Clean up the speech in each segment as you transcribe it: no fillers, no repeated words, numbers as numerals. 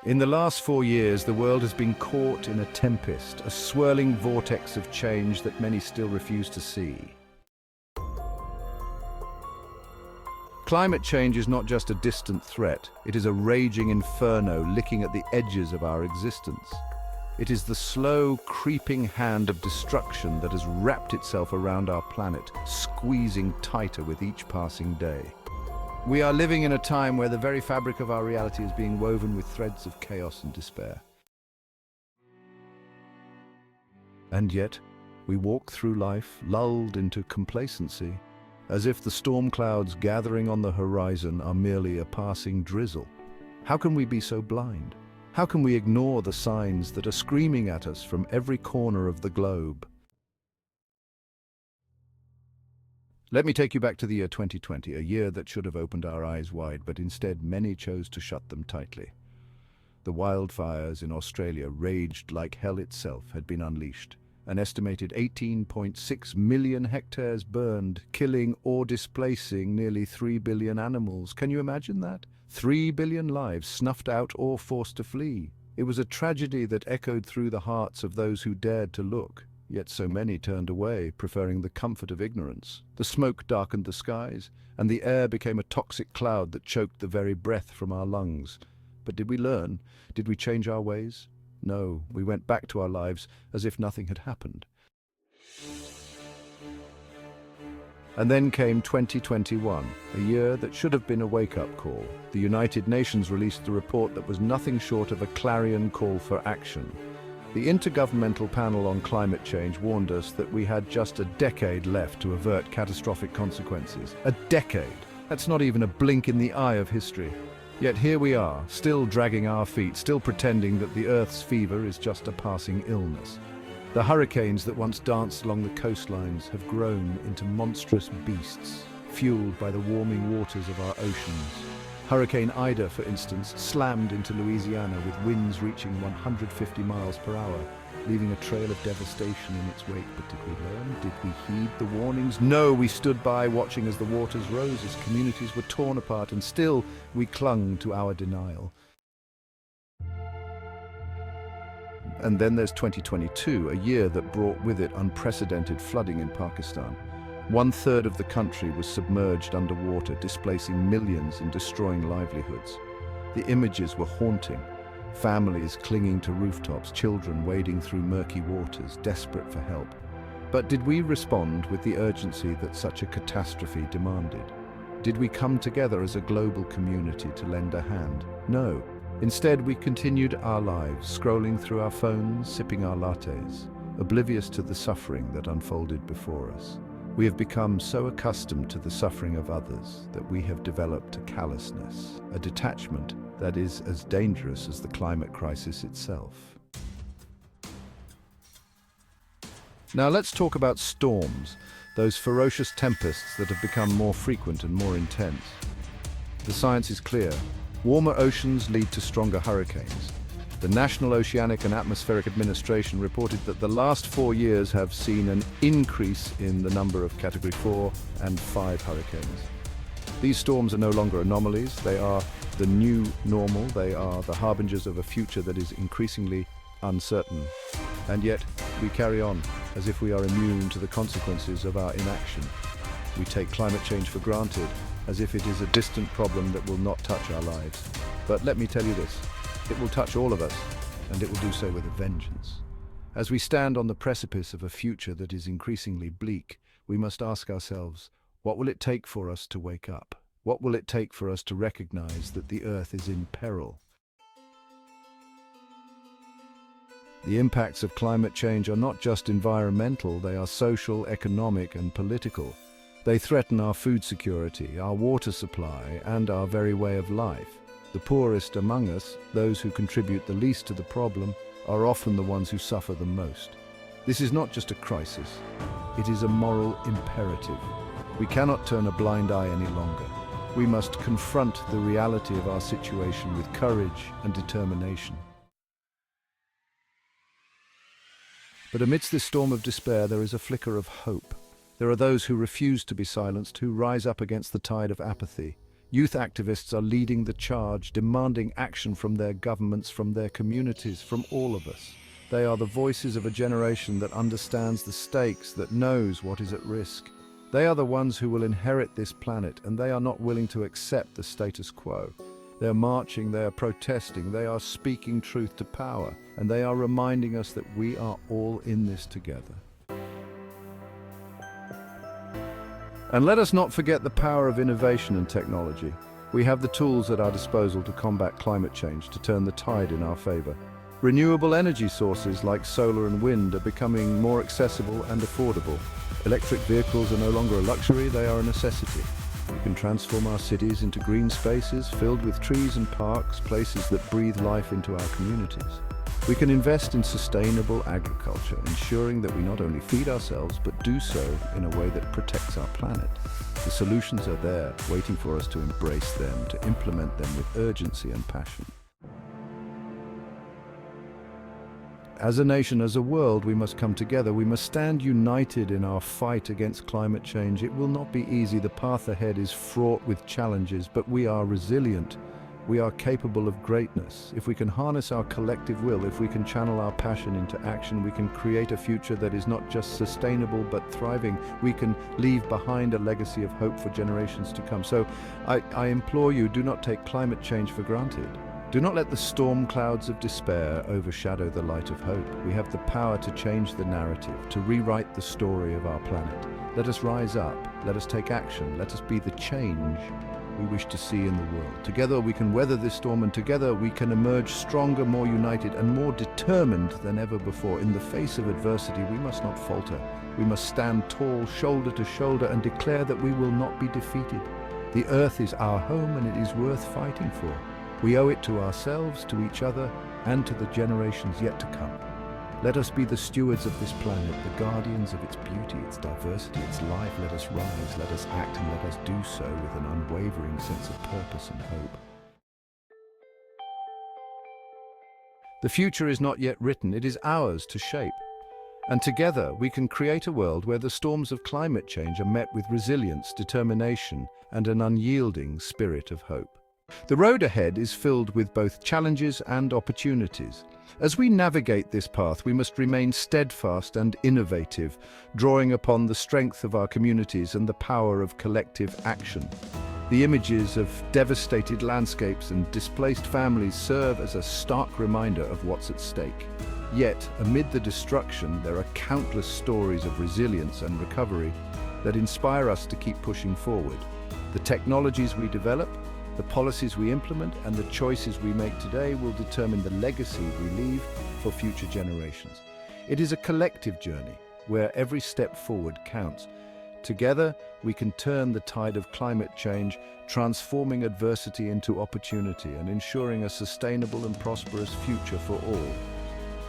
In the last 4 years, the world has been caught in a tempest, a swirling vortex of change that many still refuse to see. Climate change is not just a distant threat, it is a raging inferno licking at the edges of our existence. It is the slow, creeping hand of destruction that has wrapped itself around our planet, squeezing tighter with each passing day. We are living in a time where the very fabric of our reality is being woven with threads of chaos and despair. And yet, we walk through life lulled into complacency, as if the storm clouds gathering on the horizon are merely a passing drizzle. How can we be so blind? How can we ignore the signs that are screaming at us from every corner of the globe? Let me take you back to the year 2020, a year that should have opened our eyes wide, but instead many chose to shut them tightly. The wildfires in Australia raged like hell itself had been unleashed. An estimated 18.6 million hectares burned, killing or displacing nearly 3 billion animals. Can you imagine that? 3 billion lives snuffed out or forced to flee. It was a tragedy that echoed through the hearts of those who dared to look. Yet so many turned away, preferring the comfort of ignorance. The smoke darkened the skies, and the air became a toxic cloud that choked the very breath from our lungs. But did we learn? Did we change our ways? No, we went back to our lives as if nothing had happened. And then came 2021, a year that should have been a wake-up call. The United Nations released a report that was nothing short of a clarion call for action. The Intergovernmental Panel on Climate Change warned us that we had just a decade left to avert catastrophic consequences. A decade! That's not even a blink in the eye of history. Yet here we are, still dragging our feet, still pretending that the Earth's fever is just a passing illness. The hurricanes that once danced along the coastlines have grown into monstrous beasts, fueled by the warming waters of our oceans. Hurricane Ida, for instance, slammed into Louisiana with winds reaching 150 miles per hour, leaving a trail of devastation in its wake. But did we learn? Did we heed the warnings? No, we stood by watching as the waters rose, as communities were torn apart, and still we clung to our denial. And then there's 2022, a year that brought with it unprecedented flooding in Pakistan. 1/3 of the country was submerged underwater, displacing millions and destroying livelihoods. The images were haunting. Families clinging to rooftops, children wading through murky waters, desperate for help. But did we respond with the urgency that such a catastrophe demanded? Did we come together as a global community to lend a hand? No. Instead, we continued our lives, scrolling through our phones, sipping our lattes, oblivious to the suffering that unfolded before us. We have become so accustomed to the suffering of others that we have developed a callousness, a detachment that is as dangerous as the climate crisis itself. Now let's talk about storms, those ferocious tempests that have become more frequent and more intense. The science is clear. Warmer oceans lead to stronger hurricanes. The National Oceanic and Atmospheric Administration reported that the last 4 years have seen an increase in the number of Category 4 and 5 hurricanes. These storms are no longer anomalies. They are the new normal. They are the harbingers of a future that is increasingly uncertain. And yet, we carry on as if we are immune to the consequences of our inaction. We take climate change for granted, as if it is a distant problem that will not touch our lives. But let me tell you this. It will touch all of us, and it will do so with a vengeance. As we stand on the precipice of a future that is increasingly bleak, we must ask ourselves, what will it take for us to wake up? What will it take for us to recognize that the Earth is in peril? The impacts of climate change are not just environmental, they are social, economic, and political. They threaten our food security, our water supply, and our very way of life. The poorest among us, those who contribute the least to the problem, are often the ones who suffer the most. This is not just a crisis, it is a moral imperative. We cannot turn a blind eye any longer. We must confront the reality of our situation with courage and determination. But amidst this storm of despair, there is a flicker of hope. There are those who refuse to be silenced, who rise up against the tide of apathy. Youth activists are leading the charge, demanding action from their governments, from their communities, from all of us. They are the voices of a generation that understands the stakes, that knows what is at risk. They are the ones who will inherit this planet, and they are not willing to accept the status quo. They are marching, they are protesting, they are speaking truth to power, and they are reminding us that we are all in this together. And let us not forget the power of innovation and technology. We have the tools at our disposal to combat climate change, to turn the tide in our favor. Renewable energy sources like solar and wind are becoming more accessible and affordable. Electric vehicles are no longer a luxury, they are a necessity. We can transform our cities into green spaces filled with trees and parks, places that breathe life into our communities. We can invest in sustainable agriculture, ensuring that we not only feed ourselves, but do so in a way that protects our planet. The solutions are there, waiting for us to embrace them, to implement them with urgency and passion. As a nation, as a world, we must come together. We must stand united in our fight against climate change. It will not be easy. The path ahead is fraught with challenges, but we are resilient. We are capable of greatness. If we can harness our collective will, if we can channel our passion into action, we can create a future that is not just sustainable but thriving. We can leave behind a legacy of hope for generations to come. So I implore you, do not take climate change for granted. Do not let the storm clouds of despair overshadow the light of hope. We have the power to change the narrative, to rewrite the story of our planet. Let us rise up, let us take action, let us be the change we wish to see in the world. Together we can weather this storm, and together we can emerge stronger, more united, and more determined than ever before. In the face of adversity, we must not falter. We must stand tall, shoulder to shoulder, and declare that we will not be defeated. The earth is our home, and it is worth fighting for. We owe it to ourselves, to each other, and to the generations yet to come. Let us be the stewards of this planet, the guardians of its beauty, its diversity, its life. Let us rise, let us act, and let us do so with an unwavering sense of purpose and hope. The future is not yet written, it is ours to shape. And together we can create a world where the storms of climate change are met with resilience, determination, and an unyielding spirit of hope. The road ahead is filled with both challenges and opportunities. As we navigate this path, we must remain steadfast and innovative, drawing upon the strength of our communities and the power of collective action. The images of devastated landscapes and displaced families serve as a stark reminder of what's at stake. Yet, amid the destruction, there are countless stories of resilience and recovery that inspire us to keep pushing forward. The technologies we develop, the policies we implement, and the choices we make today will determine the legacy we leave for future generations. It is a collective journey where every step forward counts. Together, we can turn the tide of climate change, transforming adversity into opportunity and ensuring a sustainable and prosperous future for all.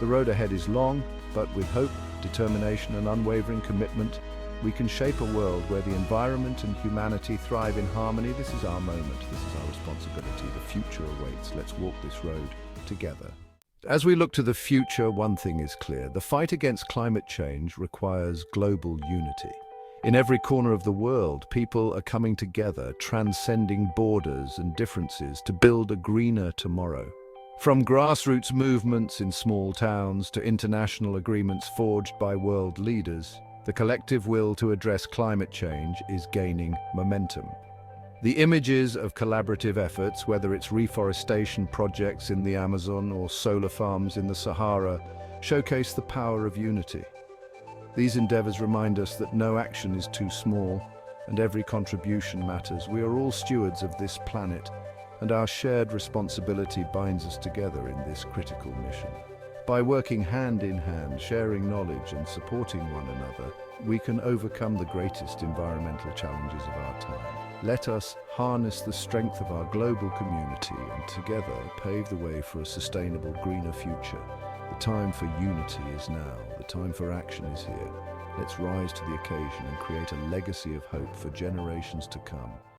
The road ahead is long, but with hope, determination, and unwavering commitment, we can shape a world where the environment and humanity thrive in harmony. This is our moment. This is our responsibility. The future awaits. Let's walk this road together. As we look to the future, one thing is clear. The fight against climate change requires global unity. In every corner of the world, people are coming together, transcending borders and differences to build a greener tomorrow. From grassroots movements in small towns to international agreements forged by world leaders, the collective will to address climate change is gaining momentum. The images of collaborative efforts, whether it's reforestation projects in the Amazon or solar farms in the Sahara, showcase the power of unity. These endeavors remind us that no action is too small and every contribution matters. We are all stewards of this planet, and our shared responsibility binds us together in this critical mission. By working hand in hand, sharing knowledge and supporting one another, we can overcome the greatest environmental challenges of our time. Let us harness the strength of our global community and together pave the way for a sustainable, greener future. The time for unity is now. The time for action is here. Let's rise to the occasion and create a legacy of hope for generations to come.